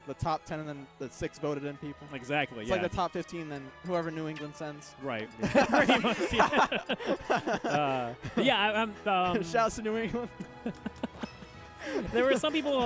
the top 10 and then the 6 voted in people. Exactly. It's yeah. like the top 15, then whoever New England sends. Right. Pretty much. Yeah. I'm. Shouts to New England. There were some people,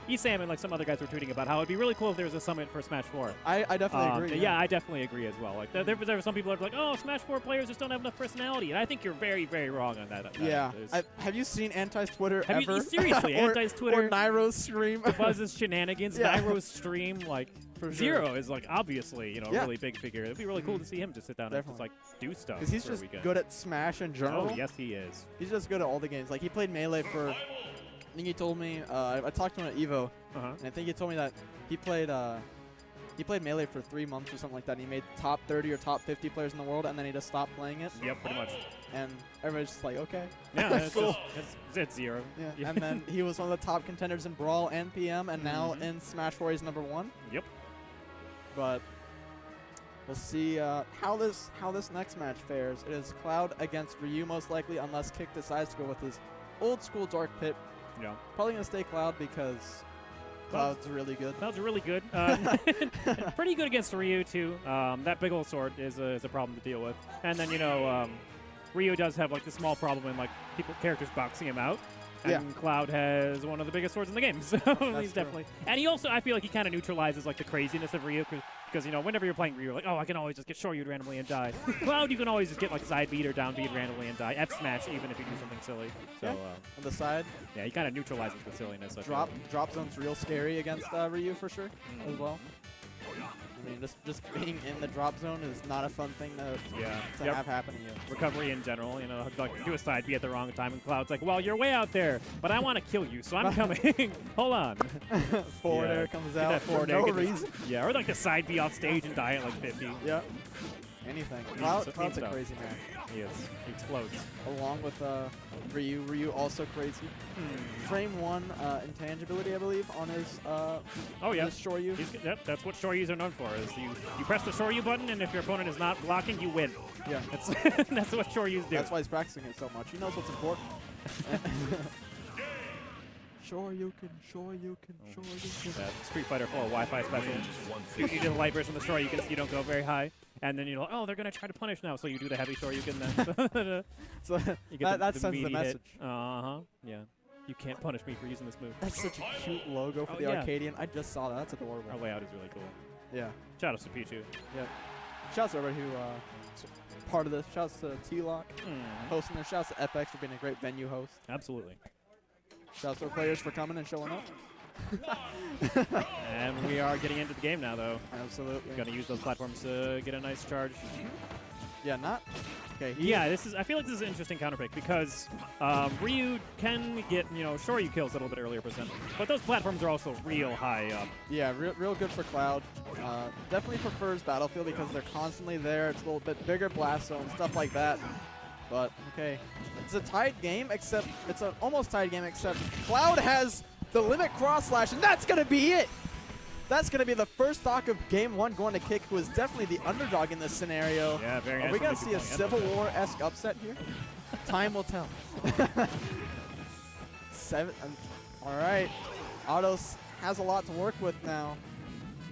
Esam and like some other guys were tweeting about how it'd be really cool if there was a summit for Smash 4. I definitely agree. Yeah, I definitely agree as well. Like there were some people that were like, oh, Smash 4 players just don't have enough personality, and I think you're very, very wrong on that. Yeah. Have you seen Anti's Twitter ever? Seriously, Anti's Twitter. Or Nairo's stream. Buzz's shenanigans, Yeah. Nairo's stream, like For sure. Zero is like obviously, a Yeah. really big figure. It'd be really cool to see him just sit down Definitely. and just like do stuff. Because he's for a just weekend. good at Smash in general. Oh, yes, he is. He's just good at all the games. Like, he played Melee for, I think he told me, I talked to him at EVO, and I think he told me that he played Melee for 3 months or something like that, and he made top 30 or top 50 players in the world, and then he just stopped playing it. Yep, pretty much. And everybody's just like, okay. Yeah, it's cool. it's Zero. Yeah. And then he was one of the top contenders in Brawl and PM, and now in Smash 4 he's #1. Yep. But we'll see how this next match fares. It is Cloud against Ryu most likely, unless Kyck decides to go with his old school Dark Pit. Yeah. Probably gonna stay Cloud because Cloud's really good. Cloud's really good. Pretty good against Ryu too. That big old sword is a problem to deal with. And then Ryu does have like the small problem in like characters boxing him out. And Cloud has one of the biggest swords in the game, so he's definitely. And he also, I feel like he kind of neutralizes like the craziness of Ryu, because whenever you're playing Ryu, you're like, oh, I can always just get Shoryu'd randomly and die. Cloud, you can always just get like side beat or down beat randomly and die. F smash even if you do something silly. So on the side. Yeah, he kind of neutralizes the silliness. Drop zone's real scary against Ryu for sure as well. I mean, just being in the drop zone is not a fun thing to have happen to you. Recovery in general, like do a side B at the wrong time, and Cloud's like, well, you're way out there, but I want to kill you, so I'm coming. Hold on. Forward air comes out for no reason. Yeah, or like the side B off stage and die at like 50. Yeah. Anything. Cloud's a crazy man. He is. He explodes. Along with Ryu. Ryu also crazy. Frame 1 intangibility, I believe, on his his Shoryu. Yep, that's what Shoryus are known for. Is you press the Shoryu button, and if your opponent is not blocking, you win. Yeah. That's what Shoryus do. That's why he's practicing it so much. He knows what's important. Shoryuken. That Street Fighter 4 Wi-Fi special. You do the light burst from the Shoryuken so you don't go very high. And then you're like, oh, they're going to try to punish now, so you do the heavy Shoryuken then. So that sends the message. Uh-huh, yeah. You can't punish me for using this move. That's such a cute logo for the Arcadian. I just saw that. That's adorable. Our layout is really cool. Yeah. Shout out to Pichu. Yeah. Shouts to everybody who part of this. Shouts to T-Lock hosting this. Shouts to FX for being a great venue host. Absolutely. Shouts to our players for coming and showing up. And we are getting into the game now, though. Absolutely. Going to use those platforms to get a nice charge. Yeah, not. Okay. Yeah, I feel like this is an interesting counterpick because Ryu can get Shoryu kills a little bit earlier %, but those platforms are also real high up. Yeah, real good for Cloud. Definitely prefers Battlefield because they're constantly there. It's a little bit bigger blast zone, stuff like that. But okay, it's a tied game, except it's an almost tied game, except Cloud has the limit cross slash, and that's gonna be it. That's gonna be the first stock of Game 1 going to Kyck, who is definitely the underdog in this scenario. Yeah, very nice. Are we gonna see a Civil War-esque upset here? Time will tell. All right, Autos has a lot to work with now.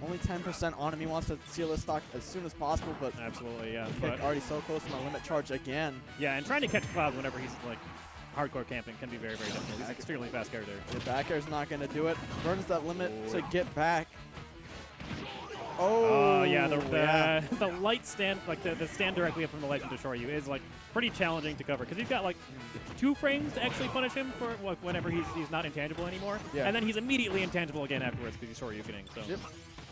Only 10% on him. He wants to seal this stock as soon as possible, but absolutely, yeah. Kyck already so close to my limit charge again. Yeah, and trying to catch Cloud whenever he's like hardcore camping can be very, very difficult. He's an extremely fast character. The back air's not going to do it. Burns that limit to get back. Oh, yeah, the light stand, like the stand directly up from the light into Shoryu is like pretty challenging to cover because he's got like 2 frames to actually punish him for whenever he's not intangible anymore, and then he's immediately intangible again afterwards because he's Shoryukening. So. Yep.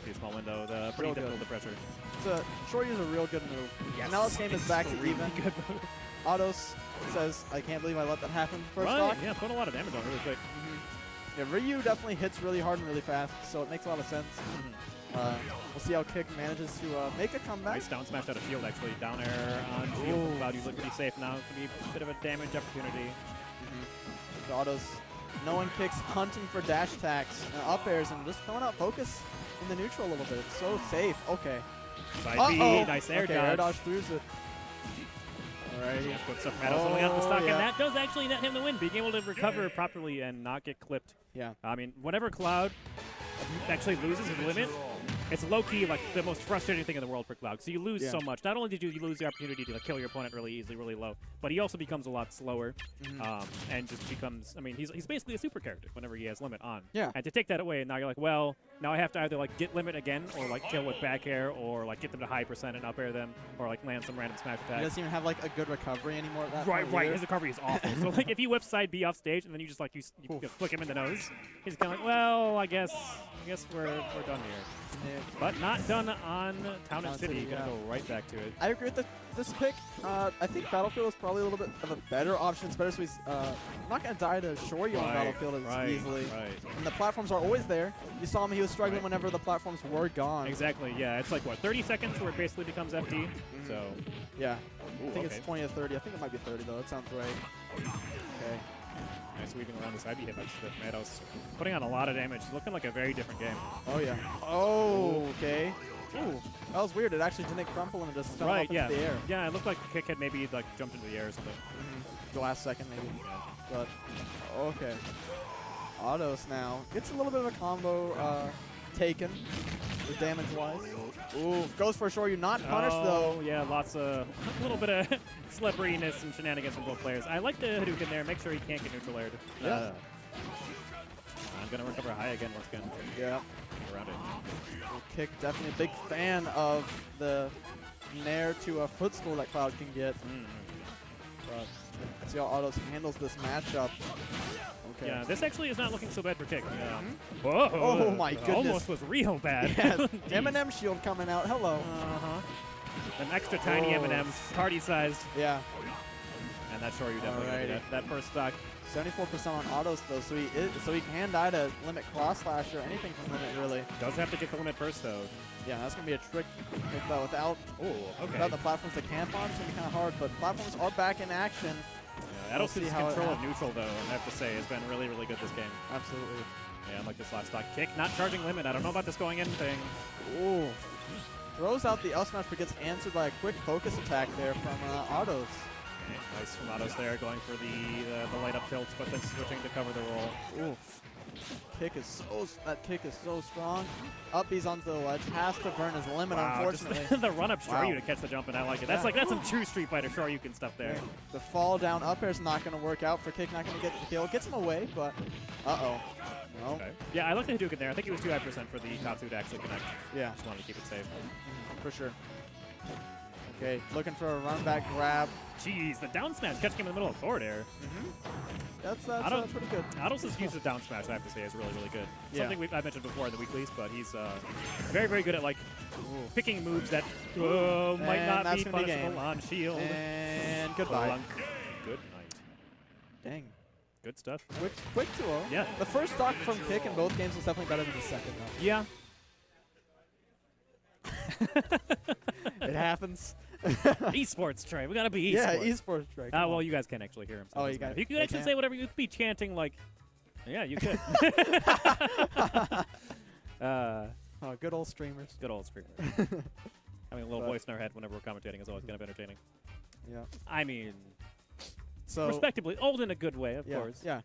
A small window, pretty difficult to pressure. Shoryu's a real good move. Yes. And now this game is back to even. Good move. Autos says, I can't believe I let that happen first stock. Yeah, put a lot of damage on really quick. Yeah, Ryu definitely hits really hard and really fast, so it makes a lot of sense. We'll see how Kyck manages to make a comeback. Nice down smash out of shield, actually. Down air on shield. Cloud usually pretty safe now. Could be a bit of a damage opportunity. The Autos, knowing Kyck's hunting for dash attacks, up airs, and just throwing out focus in the neutral a little bit. It's so safe. Okay. Side B, nice air dodge. Air dodge throughs it. Alrighty. Puts up Meadows only out the stock, and that does actually net him the win, being able to recover properly and not get clipped. Yeah. I mean, whenever Cloud actually loses his limit, it's low-key like the most frustrating thing in the world for Cloud. So you lose so much. Not only did you lose the opportunity to like, kill your opponent really easily, really low, but he also becomes a lot slower and just becomes, I mean, he's basically a super character whenever he has limit on. Yeah. And to take that away, now you're like, well, now I have to either like get limit again or like kill with back air or like get them to high percent and up air them or like land some random smash attack. He doesn't even have like a good recovery anymore at that Right, point right. either. His recovery is awful. So like if you whip side B off stage and then you just like you flick him in the nose, he's kind of like, well, I guess we're done here. Yeah. But not done on Town and City. Gonna yeah. go right back to it. I agree with this pick. I think Battlefield is probably a little bit of a better option. It's better so he's not going to die to Shoryu on Battlefield as easily. Right. And the platforms are always there. You saw him, he was struggling whenever the platforms were gone. Exactly, yeah. It's like, what, 30 seconds where it basically becomes FD? So, yeah. Ooh, I think it's 20 to 30. I think it might be 30, though. That sounds right. Okay. nice weaving around the side B hit by Swift. Mados putting on a lot of damage. Looking like a very different game. Oh, yeah. Oh, okay. Ooh, that was weird. It actually didn't crumple and it just fell up into the air. Yeah, it looked like Kyck had maybe like jumped into the air or something. The last second, maybe. But, okay. Autos now. Gets a little bit of a combo taken, with damage-wise. Ooh, goes for Shoryu. Not punished, though. Yeah, lots of, a little bit of slipperiness and shenanigans from both players. I like the Hadouken there. Make sure he can't get neutral aired. Yeah. I'm going to recover high again once again. Yeah. Around it. Kyck, definitely a big fan of the nair to a footstool that Cloud can get. But let's see how Autos handles this matchup. Okay. Yeah, this actually is not looking so bad for Kyck. Whoa! Oh my goodness. Almost was real bad. Yeah, M&M shield coming out. Hello. An extra tiny M&M's, party-sized. Yeah. And that Shoryu definitely gonna do that first stock. 74% on autos though, so he can die to limit cross slash or anything from limit really. Does have to get the limit first though. Yeah, that's gonna be a trick without the platforms to camp on. It's gonna be kind of hard, but platforms are back in action. Yeah, Ados' control of neutral though, I have to say, has been really, really good this game. Absolutely. Yeah, unlike this last stock. Kyck not charging limit. I don't know about this going in thing. Ooh. Throws out the L smash, but gets answered by a quick focus attack there from Autos. Okay, nice from Autos there, going for the light up tilts, but then switching to cover the roll. Oof. That kick is so strong. Up B's onto the ledge, has to burn his limit, unfortunately. Just the run up Shoryu to catch the jump, and I like it. That's that's some true Street Fighter Shoryuken stuff there. Yeah. The fall down up air is not going to work out for Kyck, not going to get the kill. Gets him away, but no. Okay. Yeah, I like the Hadouken there. I think it was too high percent for the Tatsu to actually connect. Yeah. Just wanted to keep it safe. For sure. Okay, looking for a run back grab. Jeez, the down smash catching him in the middle of forward air. That's pretty good. Ados' use of down smash, I have to say, is really, really good. Yeah. Something I mentioned before in the Weeklies, but he's very, very good at like picking moves that might not be punishable on shield. And goodbye. Good night. Dang. Good stuff. Quick 2-0. Yeah. The first stock from Kyck in both games was definitely better than the second, though. Yeah. It happens. Esports, Trey. We gotta be esports. Yeah, esports, Trey. Well, you guys can't actually hear him. So you got it. You could actually say whatever. You could be chanting like, yeah, you could. Good old streamers. Good old streamers. Having a little voice in our head whenever we're commentating is always kind of entertaining. Yeah. I mean, so respectably old in a good way, of course. Yeah.